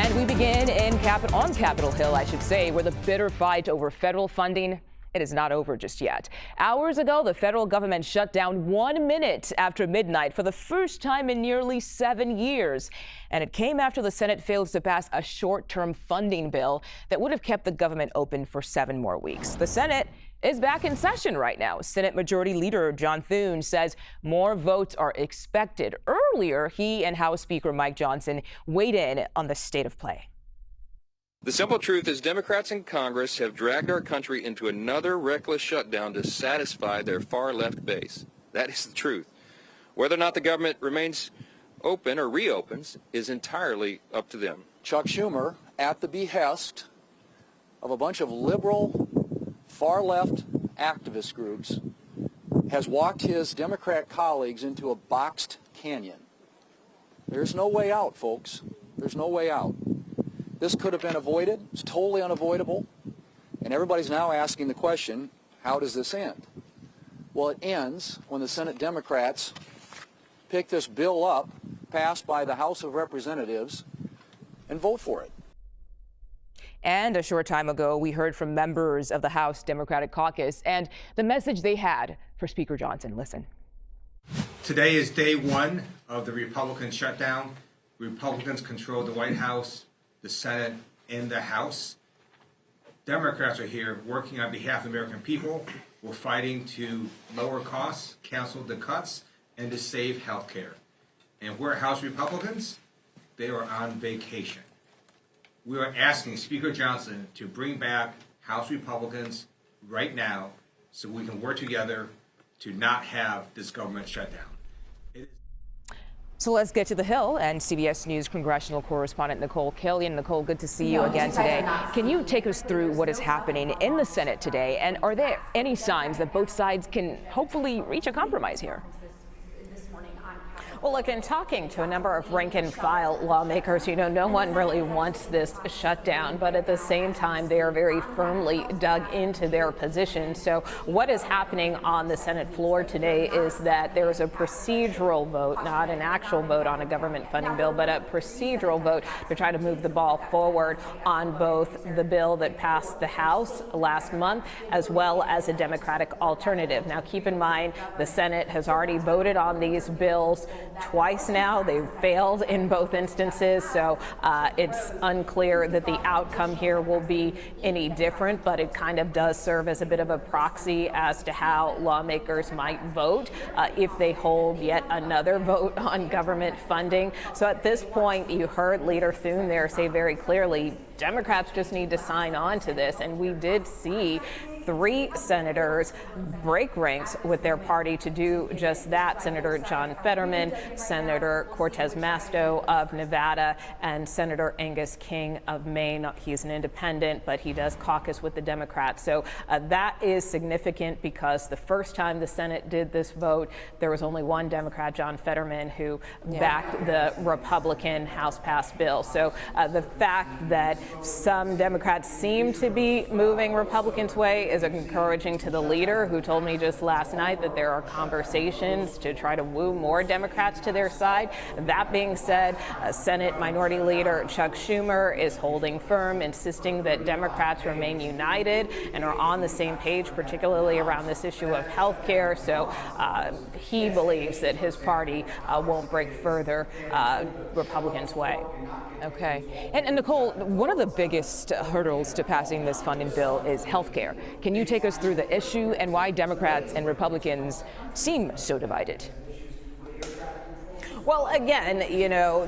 And we begin on Capitol Hill, I should say, where the bitter fight over federal funding, it is not over just yet. Hours ago, the federal government shut down 1 minute after midnight for the first time in nearly 7 years. And it came after the Senate failed to pass a short-term funding bill that would have kept the government open for 7 more weeks. The Senate is back in session right now. Senate Majority Leader John Thune says more votes are expected. Earlier, he and House Speaker Mike Johnson weighed in on the state of play. The simple truth is Democrats in Congress have dragged our country into another reckless shutdown to satisfy their far-left base. That is the truth. Whether or not the government remains open or reopens is entirely up to them. Chuck Schumer, at the behest of a bunch of liberal, far-left activist groups, has walked his Democrat colleagues into a boxed canyon. There's no way out, folks. There's no way out. This could have been avoided. It's totally unavoidable. And everybody's now asking the question, how does this end? Well, it ends when the Senate Democrats pick this bill up, passed by the House of Representatives, and vote for it. And a short time ago, we heard from members of the House Democratic Caucus and the message they had for Speaker Johnson. Listen. Today is day one of the Republican shutdown. Republicans control the White House, the Senate, and the House. Democrats are here working on behalf of the American people. We're fighting to lower costs, cancel the cuts, and to save health care. And we're House Republicans. They are on vacation. We are asking Speaker Johnson to bring back House Republicans right now so we can work together to not have this government shutdown. So let's get to the Hill and CBS News congressional correspondent Nikole Killion. Nikole, good to see you again today. Can you take us through what is happening in the Senate today? And are there any signs that both sides can hopefully reach a compromise here? Well, look, in talking to a number of rank-and-file lawmakers, no one really wants this shutdown, but at the same time, they are very firmly dug into their position. So what is happening on the Senate floor today is that there is a procedural vote, not an actual vote on a government funding bill, but a procedural vote to try to move the ball forward on both the bill that passed the House last month, as well as a Democratic alternative. Now, keep in mind, the Senate has already voted on these bills twice now. They've failed in both instances, so it's unclear that the outcome here will be any different, but it kind of does serve as a bit of a proxy as to how lawmakers might vote if they hold yet another vote on government funding. So at this point, you heard Leader Thune there say very clearly, Democrats just need to sign on to this, and we did see 3 senators break ranks with their party to do just that. Senator John Fetterman, Senator Cortez Masto of Nevada, and Senator Angus King of Maine. He's an independent, but he does caucus with the Democrats. So that is significant because the first time the Senate did this vote, there was only one Democrat, John Fetterman, who backed the Republican House-passed bill. So the fact that some Democrats seem to be moving Republicans' way is encouraging to the leader, who told me just last night that there are conversations to try to woo more Democrats to their side. That being said, Senate Minority Leader Chuck Schumer is holding firm, insisting that Democrats remain united and are on the same page, particularly around this issue of health care. So he believes that his party won't break further Republicans' way. Okay. And Nikole, one of the biggest hurdles to passing this funding bill is health care. Can you take us through the issue and why Democrats and Republicans seem so divided? Well, again,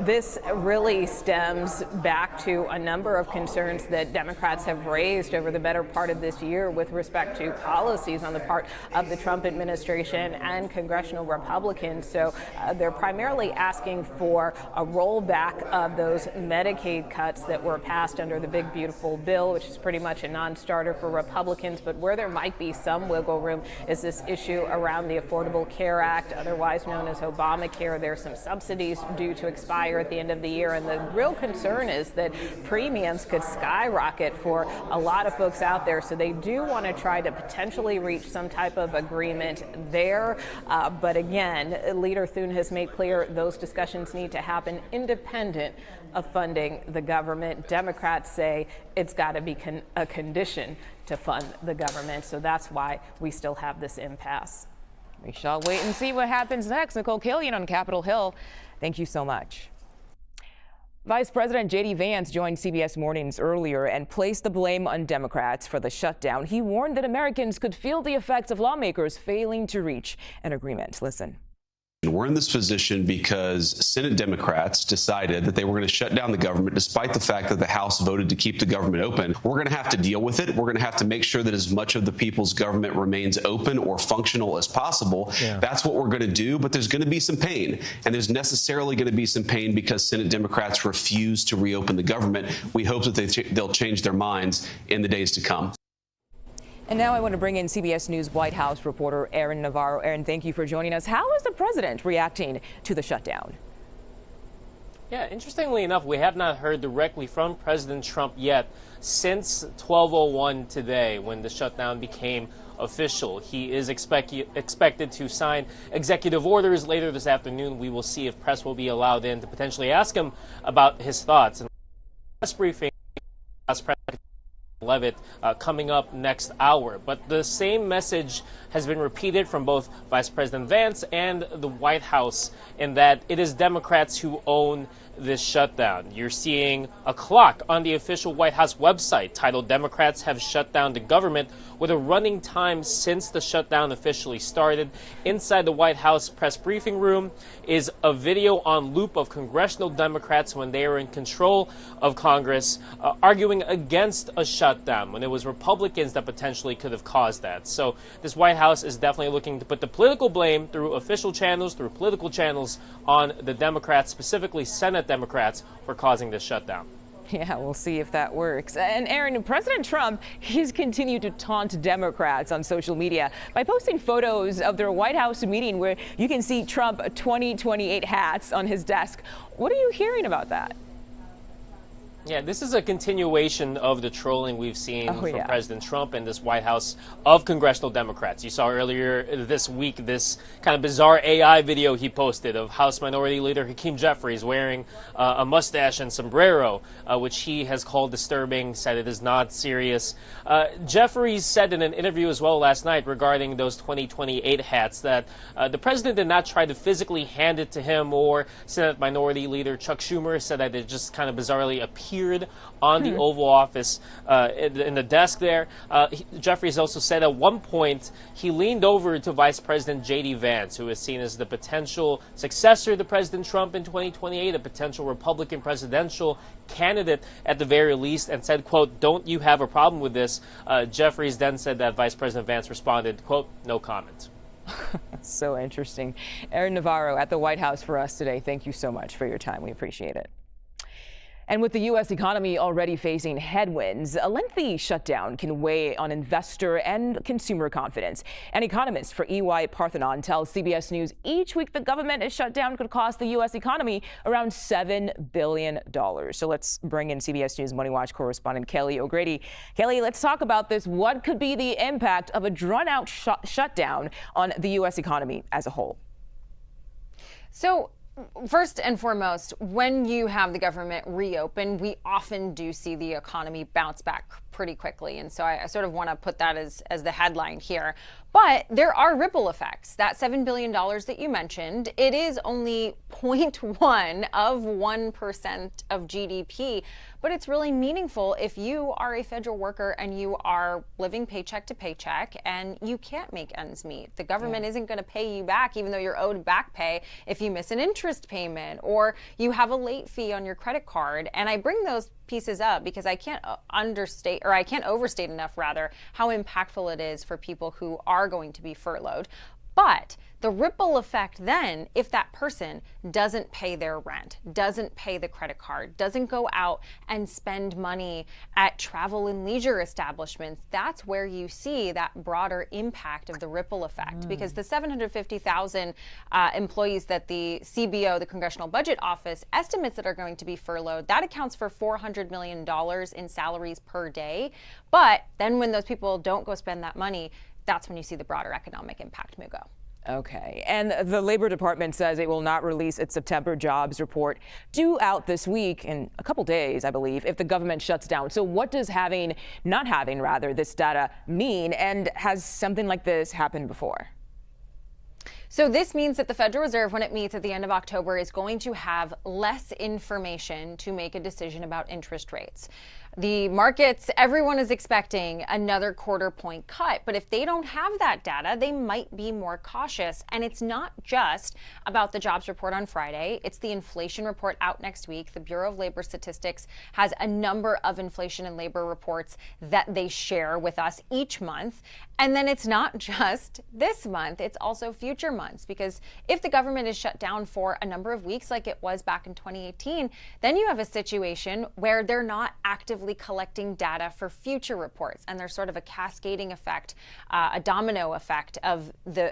this really stems back to a number of concerns that Democrats have raised over the better part of this year with respect to policies on the part of the Trump administration and congressional Republicans. So they're primarily asking for a rollback of those Medicaid cuts that were passed under the Big Beautiful Bill, which is pretty much a non-starter for Republicans. But where there might be some wiggle room is this issue around the Affordable Care Act, otherwise known as Obamacare. There's some subsidies due to expire at the end of the year, and the real concern is that premiums could skyrocket for a lot of folks out there. So they do want to try to potentially reach some type of agreement there. But again, Leader Thune has made clear those discussions need to happen independent of funding the government. Democrats say it's got to be a condition to fund the government. So that's why we still have this impasse. We shall wait and see what happens next. Nikole Killion on Capitol Hill. Thank you so much. Vice President J.D. Vance joined CBS Mornings earlier and placed the blame on Democrats for the shutdown. He warned that Americans could feel the effects of lawmakers failing to reach an agreement. Listen. We're in this position because Senate Democrats decided that they were going to shut down the government despite the fact that the House voted to keep the government open. We're going to have to deal with it. We're going to have to make sure that as much of the people's government remains open or functional as possible. Yeah. That's what we're going to do. But there's going to be some pain, and there's necessarily going to be some pain because Senate Democrats refuse to reopen the government. We hope that they'll change their minds in the days to come. And now I want to bring in CBS News White House reporter Aaron Navarro. Aaron, thank you for joining us. How is the president reacting to the shutdown? Yeah, interestingly enough, we have not heard directly from President Trump yet since 12:01 today when the shutdown became official. He is expected to sign executive orders later this afternoon. We will see if press will be allowed in to potentially ask him about his thoughts. And press briefing, President Levitt coming up next hour. But the same message has been repeated from both Vice President Vance and the White House in that it is Democrats who own this shutdown. You're seeing a clock on the official White House website titled "Democrats have shut down the government," with a running time since the shutdown officially started. Inside the White House press briefing room is a video on loop of congressional Democrats when they were in control of Congress, arguing against a shutdown when it was Republicans that potentially could have caused that. So this White House is definitely looking to put the political blame through official channels, through political channels, on the Democrats, specifically Senate Democrats, for causing this shutdown. Yeah, we'll see if that works. And Aaron, President Trump, he's continued to taunt Democrats on social media by posting photos of their White House meeting where you can see Trump 2028 hats on his desk. What are you hearing about that? Yeah, this is a continuation of the trolling we've seen from President Trump and this White House of congressional Democrats. You saw earlier this week this kind of bizarre AI video he posted of House Minority Leader Hakeem Jeffries wearing a mustache and sombrero, which he has called disturbing, said it is not serious. Jeffries said in an interview as well last night regarding those 2028 hats that the president did not try to physically hand it to him, or Senate Minority Leader Chuck Schumer said that it just kind of bizarrely appeared on the Oval Office in the desk there. Jeffries also said at one point he leaned over to Vice President J.D. Vance, who is seen as the potential successor to President Trump in 2028, a potential Republican presidential candidate at the very least, and said, quote, "Don't you have a problem with this?" Jeffries then said that Vice President Vance responded, quote, "No comment." So interesting. Aaron Navarro at the White House for us today. Thank you so much for your time. We appreciate it. And with the U.S. economy already facing headwinds, a lengthy shutdown can weigh on investor and consumer confidence. An economist for EY Parthenon tells CBS News each week the government is shut down could cost the U.S. economy around $7 billion. So let's bring in CBS News MoneyWatch correspondent Kelly O'Grady. Kelly, let's talk about this. What could be the impact of a drawn-out shutdown on the U.S. economy as a whole? So, first and foremost, when you have the government reopen, we often do see the economy bounce back pretty quickly. And so I sort of want to put that as the headline here. But there are ripple effects. That $7 billion that you mentioned, it is only 0.1 of 1% of GDP. But it's really meaningful if you are a federal worker and you are living paycheck to paycheck and you can't make ends meet. The government isn't going to pay you back, even though you're owed back pay, if you miss an interest payment or you have a late fee on your credit card. And I bring those pieces up because I can't overstate enough, rather, how impactful it is for people who are going to be furloughed. But the ripple effect then, if that person doesn't pay their rent, doesn't pay the credit card, doesn't go out and spend money at travel and leisure establishments, that's where you see that broader impact of the ripple effect. Because the 750,000 employees that the CBO, the Congressional Budget Office, estimates that are going to be furloughed, that accounts for $400 million in salaries per day. But then when those people don't go spend that money, that's when you see the broader economic impact, Mugo. Okay. And the Labor Department says it will not release its September jobs report due out this week in a couple days, I believe, if the government shuts down. So what does not having this data mean? And has something like this happened before? So this means that the Federal Reserve, when it meets at the end of October, is going to have less information to make a decision about interest rates. The markets, everyone is expecting another quarter-point cut, but if they don't have that data, they might be more cautious. And it's not just about the jobs report on Friday. It's the inflation report out next week. The Bureau of Labor Statistics has a number of inflation and labor reports that they share with us each month. And then it's not just this month, it's also future months, because if the government is shut down for a number of weeks like it was back in 2018, then you have a situation where they're not actively collecting data for future reports. And there's sort of a cascading effect, a domino effect of the